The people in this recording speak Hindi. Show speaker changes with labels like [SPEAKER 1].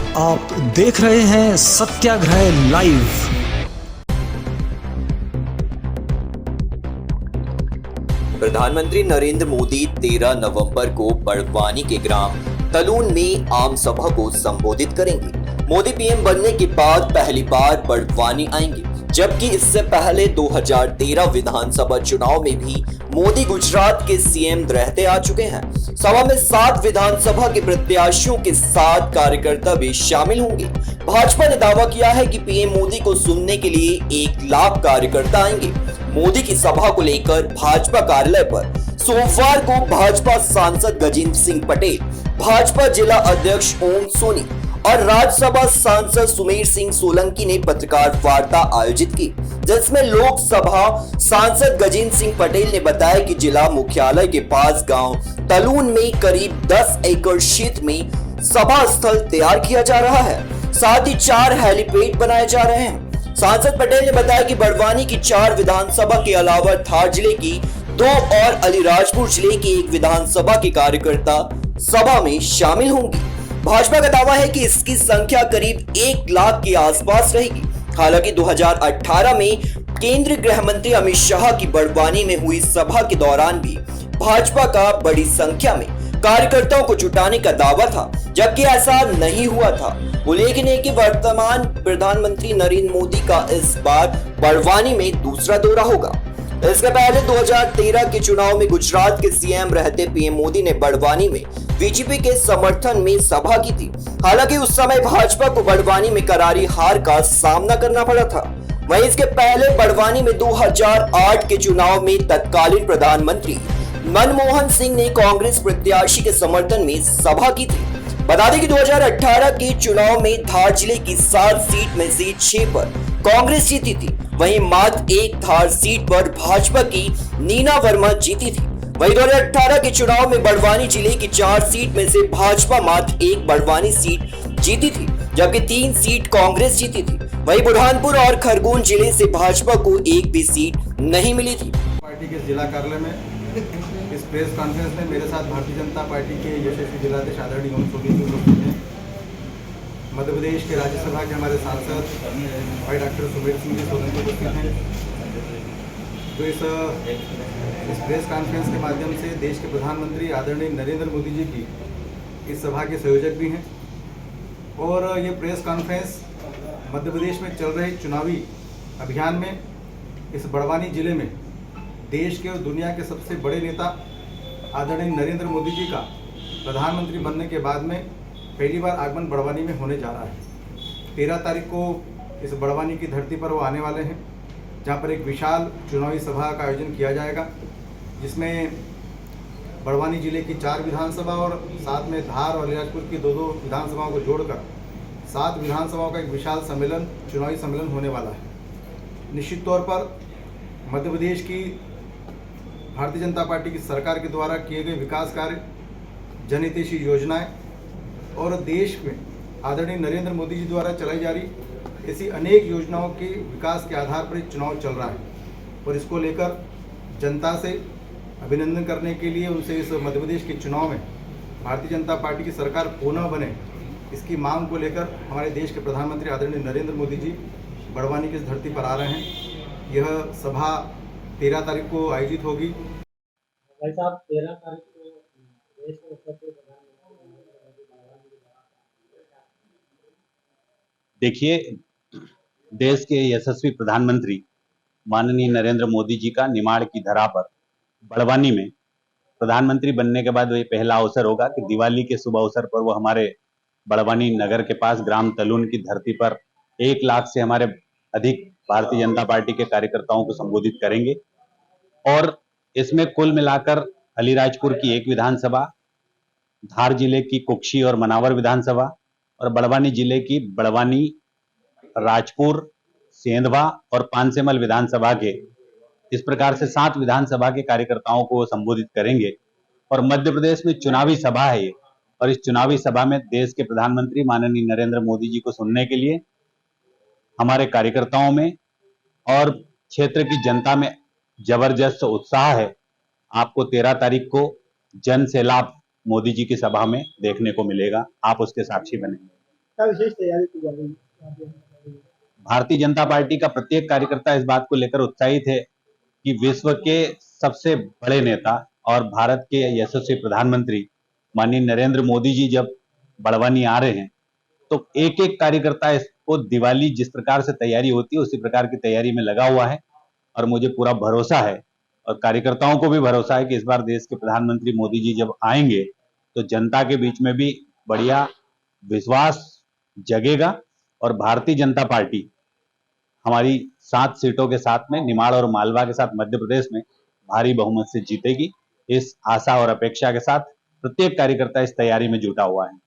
[SPEAKER 1] आप देख रहे हैं सत्याग्रह लाइव।
[SPEAKER 2] प्रधानमंत्री नरेंद्र मोदी 13 नवंबर को बड़वानी के ग्राम तलून में आम सभा को संबोधित करेंगे। मोदी पीएम बनने के बाद पहली बार बड़वानी आएंगे, जबकि इससे पहले 2013 विधानसभा चुनाव में भी मोदी गुजरात के सीएम रहते आ चुके हैं। सभा में 7 विधानसभा के प्रत्याशियों के साथ कार्यकर्ता भी शामिल होंगे। भाजपा ने दावा किया है कि पीएम मोदी को सुनने के लिए 1 लाख कार्यकर्ता आएंगे। मोदी की सभा को लेकर भाजपा कार्यालय पर सोमवार को भाजपा सांसद गजेंद्र सिंह पटेल, भाजपा जिला अध्यक्ष ओम सोनी और राज्यसभा सांसद सुमेर सिंह सोलंकी ने पत्रकार वार्ता आयोजित की, जिसमें लोकसभा सांसद गजेंद्र सिंह पटेल ने बताया कि जिला मुख्यालय के पास गांव तलून में करीब 10 एकड़ क्षेत्र में सभा स्थल तैयार किया जा रहा है। साथ ही 4 हेलीपैड बनाए जा रहे हैं। सांसद पटेल ने बताया कि बड़वानी की 4 विधानसभा के अलावा धार जिले की 2 और अलीराजपुर जिले की 1 विधानसभा के कार्यकर्ता सभा में शामिल होंगे। भाजपा का दावा है कि इसकी संख्या करीब 1 लाख के आसपास रहेगी। हालांकि 2018 में केंद्रीय गृह मंत्री अमित शाह की बड़वानी में हुई सभा के दौरान भी भाजपा का बड़ी संख्या में कार्यकर्ताओं को जुटाने का दावा था, जबकि ऐसा नहीं हुआ था। उल्लेखनीय है कि वर्तमान प्रधानमंत्री नरेंद्र मोदी का इस बार बड़वानी में दूसरा दौरा होगा। इसके पहले 2013 के चुनाव में गुजरात के सीएम रहते पीएम मोदी ने बड़वानी में बीजेपी के समर्थन में सभा की थी। हालांकि उस समय भाजपा को बड़वानी में करारी हार का सामना करना पड़ा था। वहीं इसके पहले बड़वानी में 2008 के चुनाव में तत्कालीन प्रधानमंत्री मनमोहन सिंह ने कांग्रेस प्रत्याशी के समर्थन में सभा की थी। बता दें कि 2018 के चुनाव में धार जिले की 7 सीट में से 6 पर कांग्रेस जीती थी। वहीं मात्र 1 धार सीट पर भाजपा की नीना वर्मा जीती थी। वहीं 2018 के चुनाव में बड़वानी जिले की 4 सीट में से भाजपा मात्र 1 बड़वानी सीट जीती थी, जबकि 3 सीट कांग्रेस जीती थी। वहीं बुरहानपुर और खरगोन जिले से भाजपा को 1 भी सीट नहीं मिली थी।
[SPEAKER 3] पार्टी के जिला कार्यालय में इस प्रेस कॉन्फ्रेंस में मेरे साथ भारतीय जनता पार्टी के यशस्वी जिलाध्यक्ष आदरणीय ओम सोनी जी उपस्थित हैं। मध्य प्रदेश के राज्यसभा के हमारे सांसद भाई डॉक्टर सुमेर सिंह जी सोलंकी उपस्थित हैं, जो इस प्रेस कॉन्फ्रेंस के माध्यम से देश के प्रधानमंत्री आदरणीय नरेंद्र मोदी जी की इस सभा के संयोजक भी हैं। और ये प्रेस कॉन्फ्रेंस मध्य प्रदेश में चल रहे चुनावी अभियान में इस बड़वानी जिले में देश के और दुनिया के सबसे बड़े नेता आदरणीय नरेंद्र मोदी जी का प्रधानमंत्री बनने के बाद में पहली बार आगमन बड़वानी में होने जा रहा है। 13 तारीख को इस बड़वानी की धरती पर वो आने वाले हैं, जहां पर एक विशाल चुनावी सभा का आयोजन किया जाएगा, जिसमें बड़वानी जिले की 4 विधानसभा और साथ में धार और अलीराजपुर की 2-2 विधानसभाओं को जोड़कर 7 विधानसभाओं का एक विशाल सम्मेलन, चुनावी सम्मेलन होने वाला है। निश्चित तौर पर मध्य प्रदेश की भारतीय जनता पार्टी की सरकार के द्वारा किए गए विकास कार्य, जनहितैषी योजनाएं और देश में आदरणीय नरेंद्र मोदी जी द्वारा चलाई जा रही ऐसी अनेक योजनाओं के विकास के आधार पर चुनाव चल रहा है। और इसको लेकर जनता से अभिनंदन करने के लिए, उनसे इस मध्य प्रदेश के चुनाव में भारतीय जनता पार्टी की सरकार पुनः बने, इसकी मांग को लेकर हमारे देश के प्रधानमंत्री आदरणीय नरेंद्र मोदी जी बड़वानी की इस धरती पर आ रहे हैं। यह सभा 13 तारीख को आयोजित होगी।
[SPEAKER 4] भाई साहब, 13 तारीख को देश के प्रधानमंत्री
[SPEAKER 5] देखिए, देश के यशस्वी प्रधानमंत्री माननीय नरेंद्र मोदी जी का निमाड़ की धरा पर बड़वानी में प्रधानमंत्री बनने के बाद वही पहला अवसर होगा कि दिवाली के शुभ अवसर पर वो हमारे बड़वानी नगर के पास ग्राम तलून की धरती पर 1 लाख से हमारे अधिक भारतीय जनता पार्टी के कार्यकर्ताओं को संबोधित करेंगे। और इसमें कुल मिलाकर अलीराजपुर की 1 विधानसभा, धार जिले की कुक्षी और मनावर विधानसभा और बड़वानी जिले की बड़वानी, राजपुर, सेंधवा और पानसेमल विधानसभा के, इस प्रकार से 7 विधानसभा के कार्यकर्ताओं को संबोधित करेंगे। और मध्य प्रदेश में चुनावी सभा है ये, और इस चुनावी सभा में देश के प्रधानमंत्री माननीय नरेंद्र मोदी जी को सुनने के लिए हमारे कार्यकर्ताओं में और क्षेत्र की जनता में जबरदस्त उत्साह है। आपको 13 तारीख को जन सैलाब मोदी जी की सभा में देखने को मिलेगा, आप उसके साक्षी बने।
[SPEAKER 4] क्या विशेष तैयारी की जा रही है यहाँ पे?
[SPEAKER 5] भारतीय जनता पार्टी का प्रत्येक कार्यकर्ता इस बात को लेकर उत्साहित है कि विश्व के सबसे बड़े नेता और भारत के यशस्वी प्रधानमंत्री माननीय नरेंद्र मोदी जी जब बड़वानी आ रहे हैं तो एक एक कार्यकर्ता इसको दिवाली जिस प्रकार से तैयारी होती है उसी प्रकार की तैयारी में लगा हुआ है। और मुझे पूरा भरोसा है और कार्यकर्ताओं को भी भरोसा है कि इस बार देश के प्रधानमंत्री मोदी जी जब आएंगे तो जनता के बीच में भी बढ़िया विश्वास जगेगा और भारतीय जनता पार्टी हमारी 7 सीटों के साथ में निमाड़ और मालवा के साथ मध्य प्रदेश में भारी बहुमत से जीतेगी। इस आशा और अपेक्षा के साथ प्रत्येक कार्यकर्ता इस तैयारी में जुटा हुआ है।